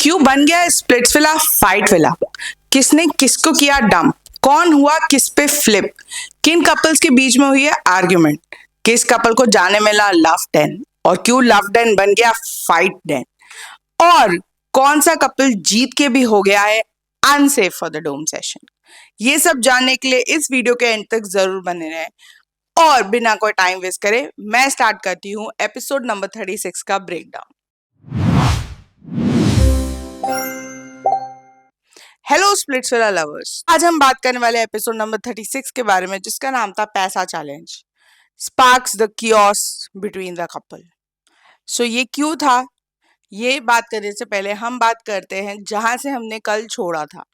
क्यों बन गया स्प्लिट्सविला फाइट विला? किसने किसको किया डंप? कौन हुआ किस पे फ्लिप? किन कपल्स के बीच में हुई है आर्ग्यूमेंट? किस कपल को जाने मिला लव डेन? और क्यों लव डेन बन गया फाइट डेन? और कौन सा कपल जीत के भी हो गया है unsafe for the dome session? ये सब जानने के लिए इस वीडियो के एंड तक जरूर बने रहें। और बिना कोई टाइम वेस्ट करे मैं स्टार्ट करती हूँ एपिसोड नंबर 36 का ब्रेकडाउन। हेलो स्प्लिट्सविला लवर्स, आज हम बात करने वाले एपिसोड नंबर 36 के बारे में, जिसका नाम था पैसा challenge sparks the chaos between the couple. So ये क्यों था, ये बात करने से पहले हम बात करते हैं जहां से हमने कल छोड़ा था।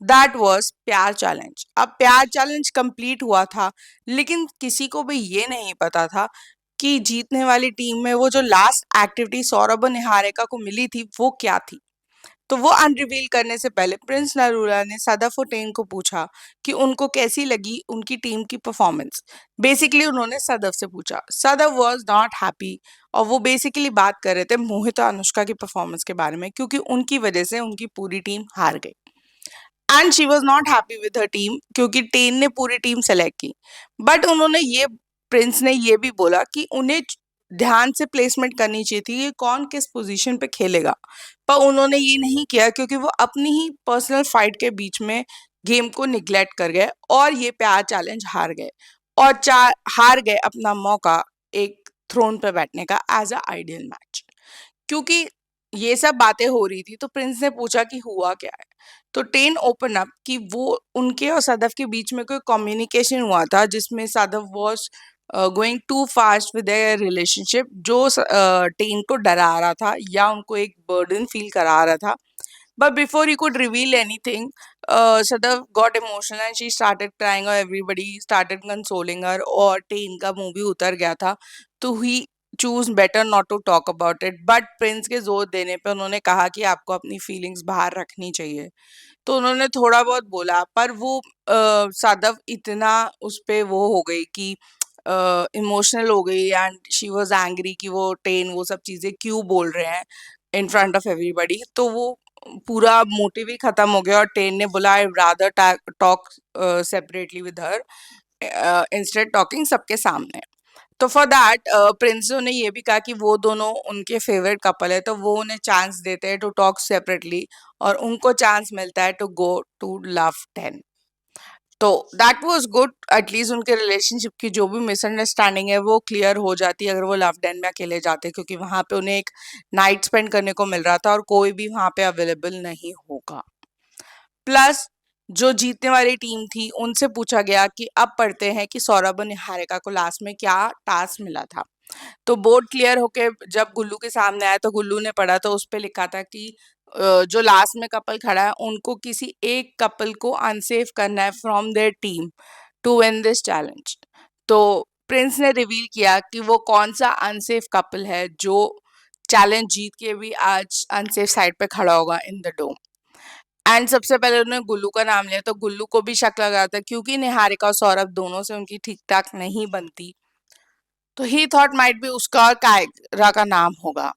दैट वाज प्यार चैलेंज। अब प्यार चैलेंज कंप्लीट हुआ था, लेकिन किसी को भी ये नहीं पता था कि जीतने वाली टीम में वो जो लास्ट एक्टिविटी सौरभ और निहारिका को मिली थी वो क्या थी। तो वो अनरिवील करने से पहले प्रिंस नरूला ने सदफ और टेन को पूछा कि उनको कैसी लगी उनकी टीम की परफॉर्मेंस। बेसिकली उन्होंने सदफ से पूछा। सदफ वाज नॉट हैप्पी और वो बेसिकली बात कर रहे थे मोहित और अनुष्का की परफॉर्मेंस के बारे में, क्योंकि उनकी वजह से उनकी पूरी टीम हार गई। And she was not happy with her team, क्योंकि टेन ने पूरी टीम सेलेक्ट की। बट उन्होंने ये प्रिंस ने ये भी बोला कि उन्हें ध्यान से प्लेसमेंट करनी चाहिए थी कि कौन किस पोजीशन पे खेलेगा, पर उन्होंने ये नहीं किया क्योंकि वो अपनी ही पर्सनल फाइट के बीच में गेम को निग्लेक्ट कर गए और ये प्यार चैलेंज हार गए और हार गए अपना मौका एक थ्रोन पे बैठने का एज अ आइडियल मैच। क्योंकि ये सब बातें हो रही थी तो प्रिंस ने पूछा कि हुआ क्या है। तो टेन ओपन अप कि वो उनके और सदफ के बीच में कोई कम्युनिकेशन हुआ था जिसमें Sadaf was going too fast with their relationship, जो टेन को डरा रहा था या उनको एक बर्डन फील करा रहा था। But before he could reveal anything, Sadaf got emotional and she started crying और एवरीबडी स्टार्टेड कंसोलिंग हर, और टेन का मुंह भी उतर गया था। तो he choose better not to talk about it. But Prince के जोर देने पे उन्होंने कहा कि आपको अपनी फीलिंग्स बाहर रखनी चाहिए। तो उन्होंने थोड़ा बहुत बोला, पर वो सदफ इतना उस पे वो हो गई कि इमोशनल हो गई एंड शी वाज एंग्री कि वो टेन वो सब चीजें क्यों बोल रहे हैं इन फ्रंट ऑफ एवरीबडी। तो वो पूरा मोटिव ही खत्म हो गया और टेन ने बोला I rather talk separately with her instead talking सबके सामने। तो फॉर दैट प्रिंसो ने ये भी कहा कि वो दोनों उनके फेवरेट कपल है, तो वो उन्हें चांस देते हैं टू टॉक सेपरेटली और उनको चांस मिलता है टू गो टू लव 10। तो दैट वाज गुड, एटलीस्ट उनके रिलेशनशिप की जो भी मिसअंडरस्टैंडिंग है वो क्लियर हो जाती अगर वो लव 10 में अकेले जाते, क्योंकि वहां पे उन्हें एक नाइट स्पेंड करने को मिल रहा था और कोई भी वहां पे अवेलेबल नहीं होगा। प्लस जो जीतने वाली टीम थी उनसे पूछा गया कि अब पढ़ते हैं कि सौरभ और निहारिका को लास्ट में क्या टास्क मिला था। तो बोर्ड क्लियर होके जब गुल्लू के सामने आया तो गुल्लू ने पढ़ा, तो उस पे लिखा था कि जो लास्ट में कपल खड़ा है उनको किसी एक कपल को अनसेफ करना है from there team to win this challenge. तो प्रिंस ने रिवील किया कि वो कौन सा अनसेफ कपल है जो चैलेंज जीत के भी आज अनसेफ साइड पे खड़ा होगा इन द डोम। एंड सबसे पहले उन्होंने गुल्लू का नाम लिया, तो गुल्लू को भी शक लगा था क्योंकि निहारिका और सौरभ दोनों से उनकी ठीक ठाक नहीं बनती, तो ही थॉट माइट भी उसका और कायरा का नाम होगा।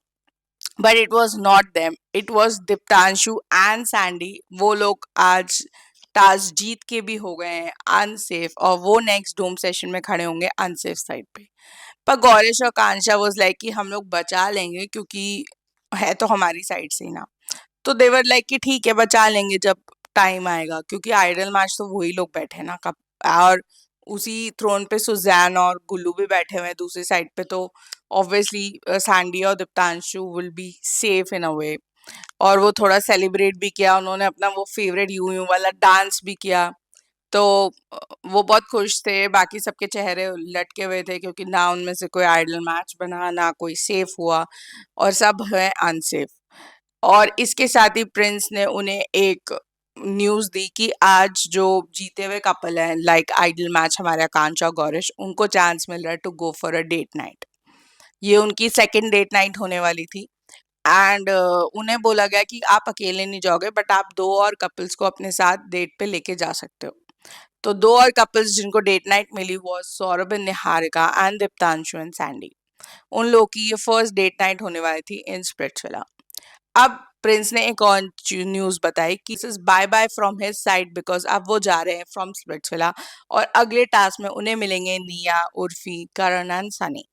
But it was not them, it was Diptanshu and Sandy. वो लोग आज टास्क जीत के भी हो गए हैं अनसेफ और वो नेक्स्ट डोम सेशन में खड़े होंगे अनसेफ साइड पे। पर गौरेश और कांशा वॉज लाइक कि हम लोग बचा लेंगे क्योंकि है तो हमारी साइड से ही ना। तो देवर लाइक कि ठीक है बचा लेंगे जब टाइम आएगा, क्योंकि आइडल मैच तो वही लोग बैठे ना कब, और उसी थ्रोन पे सुजैन और गुल्लू भी बैठे हुए हैं दूसरी साइड पे। तो ऑब्वियसली सैंडी और Deeptanshu will be safe in a way. और वो थोड़ा सेलिब्रेट भी किया, उन्होंने अपना वो फेवरेट यू यू वाला डांस भी किया। तो वो बहुत खुश थे, बाकी सबके चेहरे लटके हुए थे क्योंकि ना उनमें से कोई आइडल मैच बना, ना कोई सेफ हुआ और सब है अनसेफ। और इसके साथ ही प्रिंस ने उन्हें एक न्यूज़ दी कि आज जो जीते हुए कपल हैं लाइक आइडल मैच हमारे आकांक्षा और गौरिश, उनको चांस मिल रहा है to go for a date night. ये उनकी सेकंड डेट नाइट होने वाली थी। एंड उन्हें बोला गया कि आप अकेले नहीं जाओगे, बट आप दो और कपल्स को अपने साथ डेट पे लेके जा सकते हो। तो दो और कपल्स जिनको डेट नाइट मिली वो Saurabh and Niharika and Diptanshu and Sandy. उन लोगों की ये फर्स्ट डेट नाइट होने वाली थी इन स्प्लिट्सविला। अब प्रिंस ने एक और न्यूज बताई कि bye bye from his side because अब वो जा रहे हैं फ्रॉम स्प्लिट्सविला और अगले टास्क में उन्हें मिलेंगे निया, उर्फी, करण एंड सनी।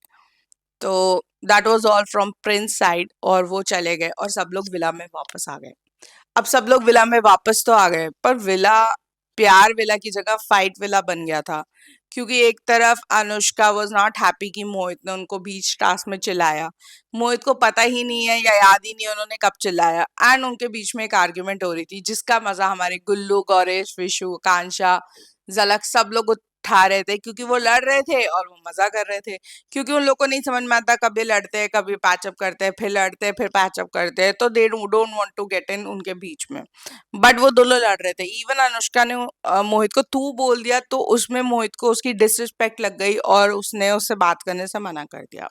तो that was all from Prince side और वो चले गए और सब लोग विला में वापस आ गए। अब सब लोग विला में वापस तो आ गए पर विला प्यार विला की जगह फाइट विला बन गया था, क्योंकि एक तरफ अनुष्का वाज नॉट हैप्पी कि मोहित ने उनको बीच टास्क में चिल्लाया। मोहित को पता ही नहीं है या याद ही नहीं है उन्होंने कब चिल्लाया, एंड उनके बीच में एक आर्ग्यूमेंट हो रही थी जिसका मजा हमारे गुल्लू, गौरेश, विशु, कांशा, झलक सब लोग उठा रहे थे, क्योंकि वो लड़ रहे थे और वो मजा कर रहे थे। क्योंकि उन लोग को नहीं समझ में आता, कभी लड़ते हैं, कभी पैचअप करते हैं, फिर लड़ते हैं, फिर पैचअप करते हैं, तो they don't want to get in उनके बीच में। बट वो दोनों लड़ रहे थे। इवन अनुष्का ने मोहित को तू बोल दिया तो उसमें मोहित को उसकी डिसरिस्पेक्ट लग गई और उसने उससे बात करने से मना कर दिया।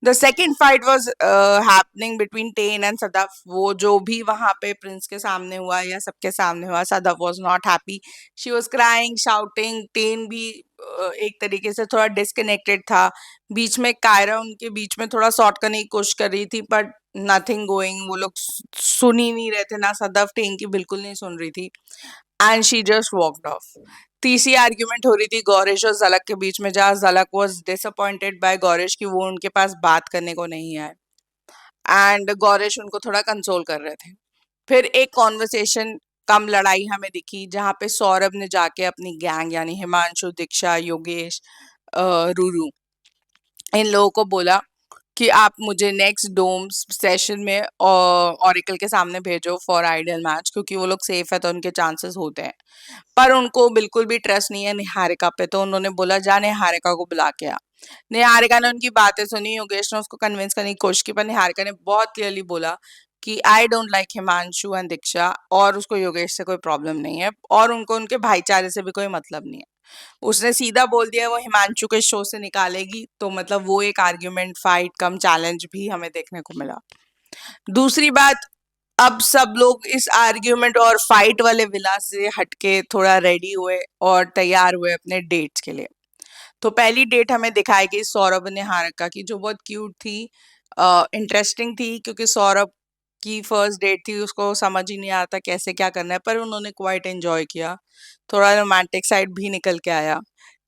The second fight was happening between Ten and Sadaf. वो जो भी वहां पे प्रिंस के सामने हुआ या सबके सामने हुआ, Sadaf was not happy, she was crying, shouting. Ten भी एक तरीके से थोड़ा डिस्कनेक्टेड था। बीच में कायरा उनके बीच में थोड़ा सॉर्ट करने की कोशिश कर रही थी बट नथिंग गोइंग। वो लोग सुन ही नहीं रहे थे, ना सदफ टेन की बिल्कुल नहीं सुन रही थी, and she just walked off. तीसरी आर्ग्यूमेंट हो रही थी गौरेश और झलक के बीच में, जहाँ झलक वाज डिसअपॉइंटेड बाय गौरेश कि वो उनके पास बात करने को नहीं है, एंड गौरेश उनको थोड़ा कंसोल कर रहे थे। फिर एक कॉन्वर्सेशन कम लड़ाई हमें दिखी जहाँ पे सौरभ ने जाके अपनी गैंग यानी हिमांशु, दीक्षा, योगेश, रूरू, इन लोगों को बोला कि आप मुझे नेक्स्ट डोम सेशन में ऑरिकल के सामने भेजो फॉर आइडियल मैच, क्योंकि वो लोग सेफ है तो उनके चांसेस होते हैं। पर उनको बिल्कुल भी ट्रस्ट नहीं है निहारिका पे, तो उन्होंने बोला जा निहारिका को बुला के आ। निहारिका ने उनकी बातें सुनी, योगेश ने उसको कन्विंस करने की कोशिश की, पर निहारिका ने बहुत क्लियरली बोला कि I don't like Himanshu and Diksha, और उसको योगेश से कोई प्रॉब्लम नहीं है और उनको उनके भाईचारे से भी कोई मतलब नहीं है। उसने सीधा बोल दिया वो हिमांशु के शो से निकालेगी, तो मतलब वो एक आर्ग्यूमेंट, फाइट कम चैलेंज भी हमें देखने को मिला। दूसरी बात, अब सब लोग इस आर्ग्यूमेंट और फाइट वाले विला से हटके थोड़ा रेडी हुए और तैयार हुए अपने डेट्स के लिए। तो पहली डेट हमें दिखाई गई सौरभ ने हारिका की, जो बहुत क्यूट थी, इंटरेस्टिंग थी, क्योंकि सौरभ की फर्स्ट डेट थी, उसको समझ ही नहीं आता कैसे क्या करना है, पर उन्होंने क्वाइट एंजॉय किया, थोड़ा रोमांटिक साइड भी निकल के आया।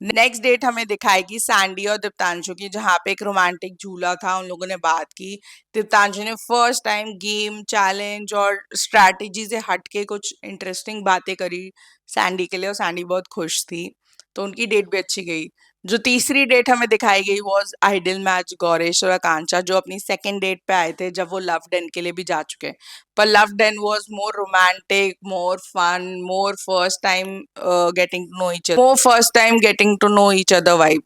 नेक्स्ट डेट हमें दिखाएगी सैंडी और दीप्तांशु की, जहाँ पे एक रोमांटिक झूला था, उन लोगों ने बात की। दीप्तांशु ने फर्स्ट टाइम गेम, चैलेंज और स्ट्रैटेजी से हट के कुछ इंटरेस्टिंग बातें करी सैंडी के लिए, और सैंडी बहुत खुश थी, तो उनकी डेट भी अच्छी गई। जो तीसरी डेट हमें दिखाई गई वॉज आइडियल मैच, गौरेश और आकांक्षा जो अपनी सेकेंड डेट पे आए थे, जब वो लव डेन के लिए भी जा चुके हैं। पर love then was more romantic, more fun, more first time getting to know each other, more first time getting to know each other vibe.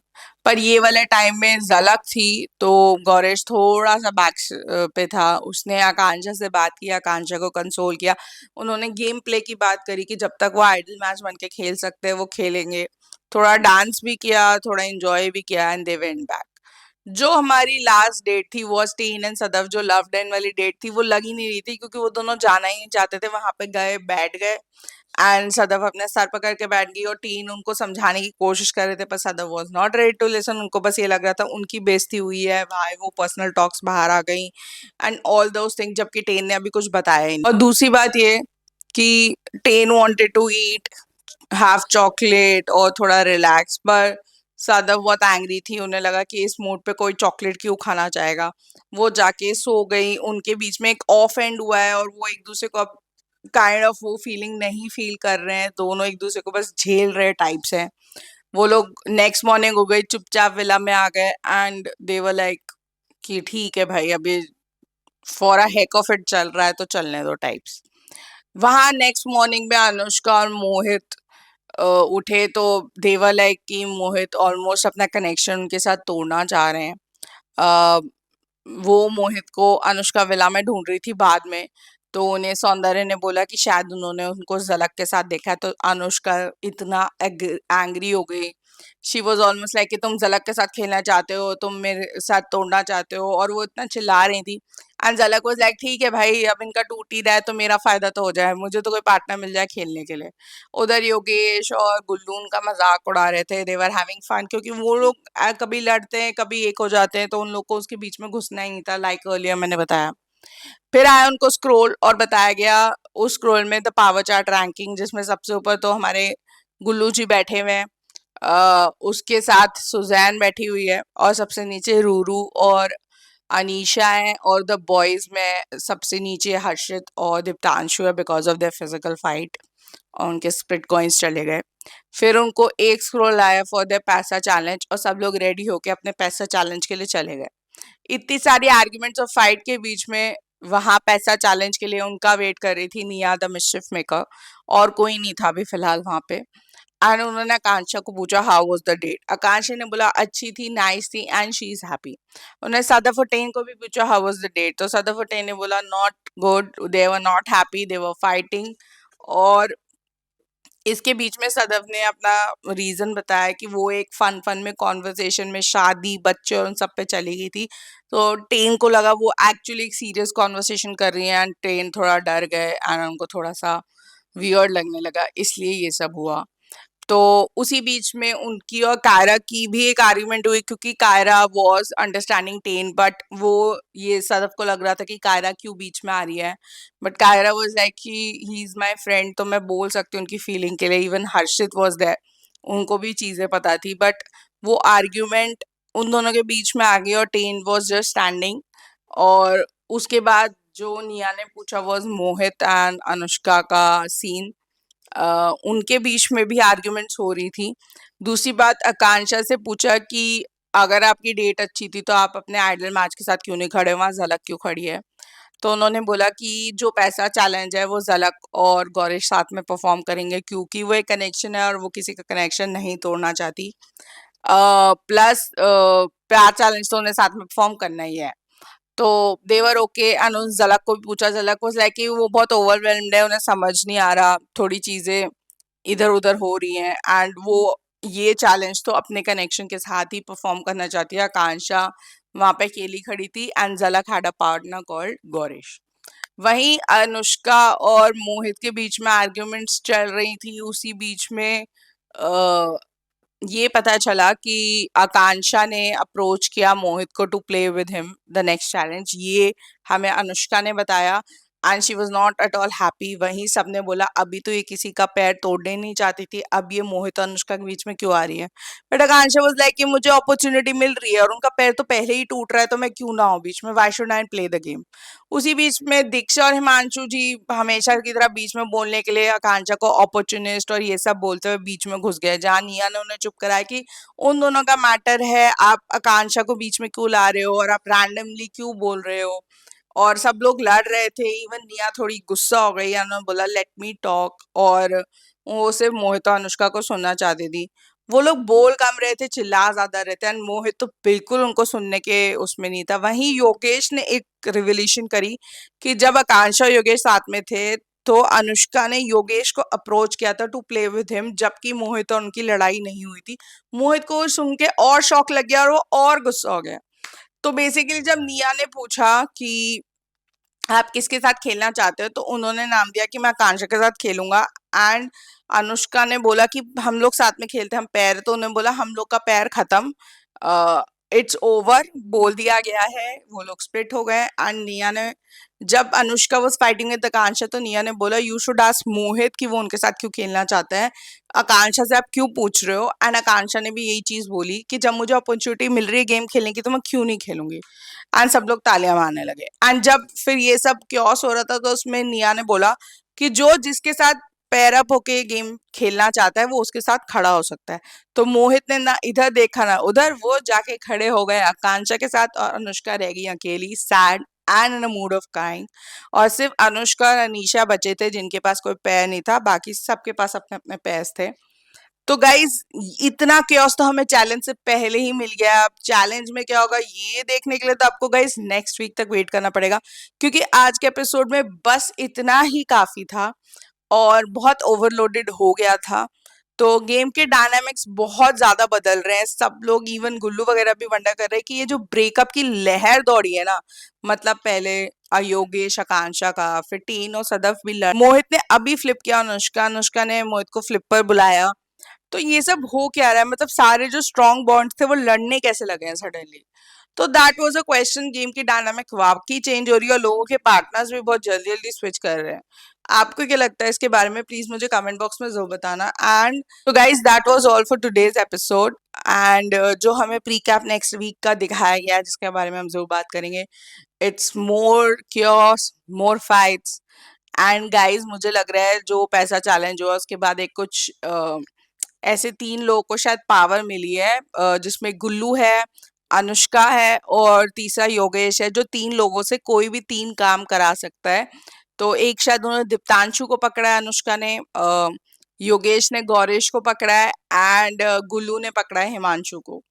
पर ये वाले टाइम में झलक थी, तो गौरेश थोड़ा सा बैक पे था। उसने आकांक्षा से बात की, आकांक्षा को कंसोल किया। उन्होंने गेम प्ले की बात करी कि जब तक वो आइडल मैच बन के खेल सकते हैं वो खेलेंगे। थोड़ा डांस भी किया, थोड़ा एंजॉय भी किया, एंड दे वेंट बैक। जो हमारी लास्ट डेट थी वो टीन एंड सदफ, जो लव डेन वाली डेट थी वो लग ही नहीं रही थी, क्योंकि वो दोनों जाना ही नहीं चाहते थे। वहां पे गए, बैठ गए, एंड सदफ अपने सर पकड़ के बैठ गई और टीन उनको समझाने की कोशिश कर रहे थे, पर Sadaf was not ready to listen. उनको बस ये लग रहा था उनकी बेइज्जती हुई है, भाई वो पर्सनल टॉक्स बाहर आ गई एंड ऑल दोस थिंग, जबकि टेन ने अभी कुछ बताया ही नहीं। और दूसरी बात ये कि Ten wanted to eat, have chocolate और थोड़ा रिलैक्स, पर सदफ बहुत एंग्री थी, उन्हें लगा कि इस मूड पे कोई चॉकलेट क्यों खाना चाहेगा। वो जाके सो गई। उनके बीच में एक ऑफ एंड हुआ है और वो एक दूसरे को अब काइंड ऑफ वो फीलिंग नहीं फील कर रहे हैं, दोनों एक दूसरे को बस झेल रहे टाइप्स हैं। वो लोग नेक्स्ट मॉर्निंग हो गई, चुपचाप विला में आ गए, एंड दे वर लाइक कि ठीक है भाई, अभी for a Keck of it चल रहा है तो चलने दो टाइप्स। वहां नेक्स्ट मॉर्निंग में अनुष्का और मोहित उठे, तो देवर लाइक कि मोहित ऑलमोस्ट अपना कनेक्शन उनके साथ तोड़ना चाह रहे हैं। अ, वो मोहित को अनुष्का विला में ढूंढ रही थी बाद में, तो उन्हें सौंदर्य ने बोला कि शायद उन्होंने उनको झलक के साथ देखा है, तो अनुष्का इतना एंग्री हो गई। शी वॉज ऑलमोस्ट लाइक कि तुम झलक के साथ खेलना चाहते हो, तुम मेरे साथ तोड़ना चाहते हो, और वो इतना चिल्ला रही थी। एंड झलक वाज लाइक ठीक है भाई, अब इनका टूट ही रहा है तो मेरा फायदा तो हो जाए, मुझे तो कोई पार्टनर मिल जाए खेलने के लिए। उधर योगेश और गुल्लू उनका मजाक उड़ा रहे थे, दे वर हैविंग फन, क्योंकि वो लोग कभी लड़ते हैं, कभी एक हो जाते हैं, तो उन लोग को उसके बीच में घुसना ही नहीं था, लाइक अर्लियर मैंने बताया। फिर आया उनको स्क्रोल और बताया गया उस स्क्रोल में द पावर चार्ट रैंकिंग, जिसमें सबसे ऊपर तो हमारे गुल्लू जी बैठे हुए हैं, उसके साथ सुजैन बैठी हुई है और सबसे नीचे रूरू और अनीशा है, और द बॉयज में सबसे नीचे हर्षित और दीप्तांशु है because of their physical fight, और उनके स्प्लिट कॉइन्स चले गए। फिर उनको एक स्क्रोल आया फॉर देयर पैसा चैलेंज और सब लोग रेडी होके अपने पैसा चैलेंज के लिए चले गए। इतनी सारी आर्ग्यूमेंट्स और फाइट के बीच में वहां पैसा चैलेंज के लिए उनका वेट कर रही थी निया द मिस्chiफ मेकर, और कोई नहीं था अभी फिलहाल वहां पे। एंड उन्होंने आकांक्षा को पूछा हाउ वाज द डेट। आकांक्षा ने बोला अच्छी थी, नाइस थी एंड शी इज हैप्पी। उन्होंने सदर फटेन को भी पूछा हाउ वाज द डेट, तो सदर फटेन ने बोला not good, they were not happy, they were fighting. और इसके बीच में सदफ ने अपना रीजन बताया कि वो एक फन फन में कॉन्वर्सेशन में शादी बच्चे और उन सब पे चली गई थी, तो टेन को लगा वो एक्चुअली एक सीरियस कॉन्वर्सेशन कर रही है, एंड टेन थोड़ा डर गए एंड उनको थोड़ा सा वियर्ड लगने लगा, इसलिए ये सब हुआ। तो उसी बीच में उनकी और कायरा की भी एक आर्ग्यूमेंट हुई, क्योंकि Kayra was understanding Ten, but वो ये सदफ को लग रहा था कि कायरा क्यों बीच में आ रही है, बट कायरा वाज लाइक कि ही इज माय फ्रेंड, तो मैं बोल सकती हूँ उनकी फीलिंग के लिए। इवन हर्षित वाज देयर, उनको भी चीजें पता थी, बट वो आर्ग्यूमेंट उन दोनों के बीच में आ गई और टेन वाज जस्ट स्टैंडिंग। और उसके बाद जो निया ने पूछा वाज मोहित एंड अनुष्का का सीन, उनके बीच में भी आर्ग्यूमेंट्स हो रही थी। दूसरी बात, आकांक्षा से पूछा कि अगर आपकी डेट अच्छी थी तो आप अपने आइडल मैच के साथ क्यों नहीं खड़े, वहां झलक क्यों खड़ी है। तो उन्होंने बोला कि जो पैसा चैलेंज है वो झलक और गौरीश साथ में परफॉर्म करेंगे, क्योंकि वो एक कनेक्शन है और वो किसी का कनेक्शन नहीं तोड़ना चाहती। प्लस प्यार चैलेंज तो उन्हें साथ में परफॉर्म करना ही है। तो देवर ओके, एंड उस झलक को भी पूछा, झलक वाज लाइक कि वो बहुत ओवरवेल्म्ड है, उन्हें समझ नहीं आ रहा, थोड़ी चीजें इधर उधर हो रही हैं, एंड वो ये चैलेंज तो अपने कनेक्शन के साथ ही परफॉर्म करना चाहती है। आकांक्षा वहां पे अकेली खड़ी थी and Jhalak had a partner called Gaurish. वहीं अनुष्का और मोहित के बीच में आर्ग्यूमेंट्स चल रही थी, उसी बीच में ये पता चला कि आकांक्षा ने अप्रोच किया मोहित को to play with him the next challenge, ये हमें अनुष्का ने बताया, and she was not at all happy. वहीं सबने बोला अभी तो ये किसी का पैर तोड़ने नहीं चाहती थी, अब ये मोहित और अनुष्का के बीच में क्यों आ रही है। बट आकांक्षा वाज लाइक कि मुझे अपॉर्चुनिटी मिल रही है और उनका पैर तो पहले ही टूट रहा है, तो मैं क्यों ना हूँ बीच में, why should I play the game. उसी बीच में दीक्षा और हिमांशु जी हमेशा की तरह बीच में बोलने के लिए आकांक्षा को अपॉर्चुनिस्ट और ये सब बोलते हुए बीच में घुस गए, जहाँ निया ने उन्हें चुप कराया कि उन दोनों का मैटर है, आप आकांक्षा को बीच में क्यों ला रहे हो और आप रैंडमली क्यों बोल रहे हो। और सब लोग लड़ रहे थे, इवन निया थोड़ी गुस्सा हो गई, उन्होंने बोला लेट मी टॉक, और वो सिर्फ मोहित और अनुष्का को सुनना चाहती थी। वो लोग बोल कम रहे थे, चिल्ला ज्यादा रहे थे, एंड मोहित तो बिल्कुल उनको सुनने के उसमें नहीं था। वहीं योगेश ने एक रिवलेशन करी कि जब आकांक्षा और योगेश साथ में थे तो अनुष्का ने योगेश को अप्रोच किया था टू प्ले विद हिम, जबकि मोहित और उनकी लड़ाई नहीं हुई थी। मोहित को सुन के और शौक लग गया और वो और गुस्सा हो गया। तो बेसिकली जब निया ने पूछा कि आप किसके साथ खेलना चाहते हो, तो उन्होंने नाम दिया कि मैं आकांक्षा के साथ खेलूंगा, एंड अनुष्का ने बोला कि हम लोग साथ में खेलते हैं हम पैर, तो उन्होंने बोला हम लोग का पैर खत्म, इट्स ओवर बोल दिया गया है। वो लोग स्प्लिट हो गए, एंड निया ने जब अनुष्का वाज फाइटिंग विद आकांक्षा तो निया ने बोला यू शुड आस्क मोहित कि वो उनके साथ क्यों खेलना चाहते हैं, आकांक्षा से आप क्यों पूछ रहे हो। एंड आकांक्षा ने भी यही चीज बोली कि जब मुझे अपॉर्चुनिटी मिल रही है गेम खेलने की तो मैं क्यों नहीं खेलूंगी, एंड सब लोग तालियां मारने लगे। एंड जब फिर ये सब क्योस हो रहा था तो उसमें निया ने बोला कि जो जिसके साथ पैर अप होके गेम खेलना चाहता है वो उसके साथ खड़ा हो सकता है। तो मोहित ने ना इधर देखा ना उधर, वो जाके खड़े हो गए आकांक्षा के साथ, और अनुष्का रह गई अकेली sad and in a mood off crying. और सिर्फ अनुष्का और अनीशा बचे थे जिनके पास कोई पैर नहीं था, बाकी सबके पास अपने अपने पैर थे। तो गाइज इतना क्योस तो हमें चैलेंज से पहले ही मिल गया। अब चैलेंज में क्या होगा ये देखने के लिए तो आपको गाइज नेक्स्ट वीक तक वेट करना पड़ेगा, क्योंकि आज के एपिसोड में बस इतना ही काफी था और बहुत ओवरलोडेड हो गया था। तो गेम के डायनामिक्स बहुत ज्यादा बदल रहे हैं, सब लोग इवन गुल्लू वगैरह भी वंडर कर रहे हैं कि ये जो ब्रेकअप की लहर दौड़ी है ना, मतलब पहले योगेश आकांक्षा का, फिर टीन और सदफ भी लड़, मोहित ने अभी फ्लिप किया अनुष्का, अनुष्का ने मोहित को फ्लिप पर बुलाया। तो ये सब हो क्या रहा है, मतलब सारे जो स्ट्रॉन्ग बॉन्ड्स थे वो लड़ने कैसे लगे हैं सडनली। तो that was a question. Game की डायनामिक वाकई चेंज हो रही है और लोगों के पार्टनर्स भी बहुत जल्दी जल्दी स्विच कर रहे हैं। आपको क्या लगता है इसके बारे में? प्लीज मुझे कमेंट बॉक्स में जरूर बताना। एंड तो guys that was all for today's episode. And जो हमें प्री कैप नेक्स्ट वीक का दिखाया गया है जिसके बारे में हम जरूर बात करेंगे, it's more chaos, more fights. And guys मुझे लग रहा है जो पैसा चैलेंज हुआ उसके बाद एक कुछ ऐसे 3 लोगों को शायद पावर मिली है, जिसमें गुल्लू है, अनुष्का है और तीसरा योगेश है, जो 3 लोगों से कोई भी 3 काम करा सकता है। तो एक शायद उन्होंने दीप्तांशु को पकड़ा है अनुष्का ने, योगेश ने गौरेश को पकड़ा है एंड गुल्लू ने पकड़ा है हिमांशु को।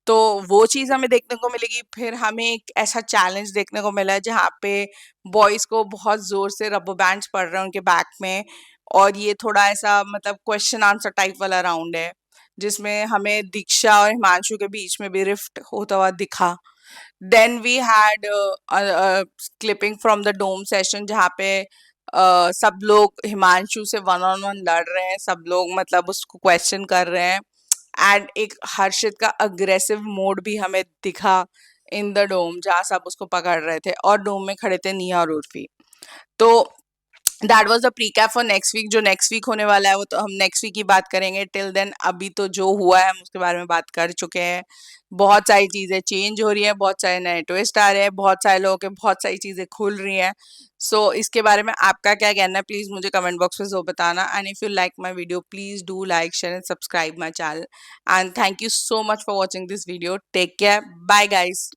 तो वो चीज़ हमें देखने को मिलेगी। फिर हमें एक ऐसा चैलेंज देखने को मिला है जहाँ पे बॉयज़ को बहुत ज़ोर से रबर बैंड्स पड़ रहे हैं उनके बैक में, और ये थोड़ा ऐसा मतलब क्वेश्चन आंसर टाइप वाला राउंड है, जिसमें हमें दीक्षा और हिमांशु के बीच में भी रिफ्ट होता हुआ दिखा। Then we had clipping from the dome session जहाँ पे सब लोग हिमांशु से वन ऑन वन लड़ रहे हैं, सब लोग मतलब उसको क्वेश्चन कर रहे हैं। एंड एक हर्षित का अग्रेसिव मोड भी हमें दिखा इन द डोम जहाँ सब उसको पकड़ रहे थे, और डोम में खड़े थे निहा और उर्फी। तो that was the precap for next week. जो नेक्स्ट वीक होने वाला है वो तो हम नेक्स्ट वीक की बात करेंगे। टिल देन अभी तो जो हुआ है हम उसके बारे में बात कर चुके हैं। बहुत सारी चीजें चेंज हो रही हैं, बहुत सारे नए ट्विस्ट आ रहे हैं, बहुत सारे लोगों के बहुत सारी चीजें खुल रही हैं। सो इसके बारे में आपका क्या कहना है? प्लीज मुझे कमेंट बॉक्स में जरूर बताना। And if you like my video please do like, share and subscribe my channel. And thank you so much for watching this video. Take care, bye guys.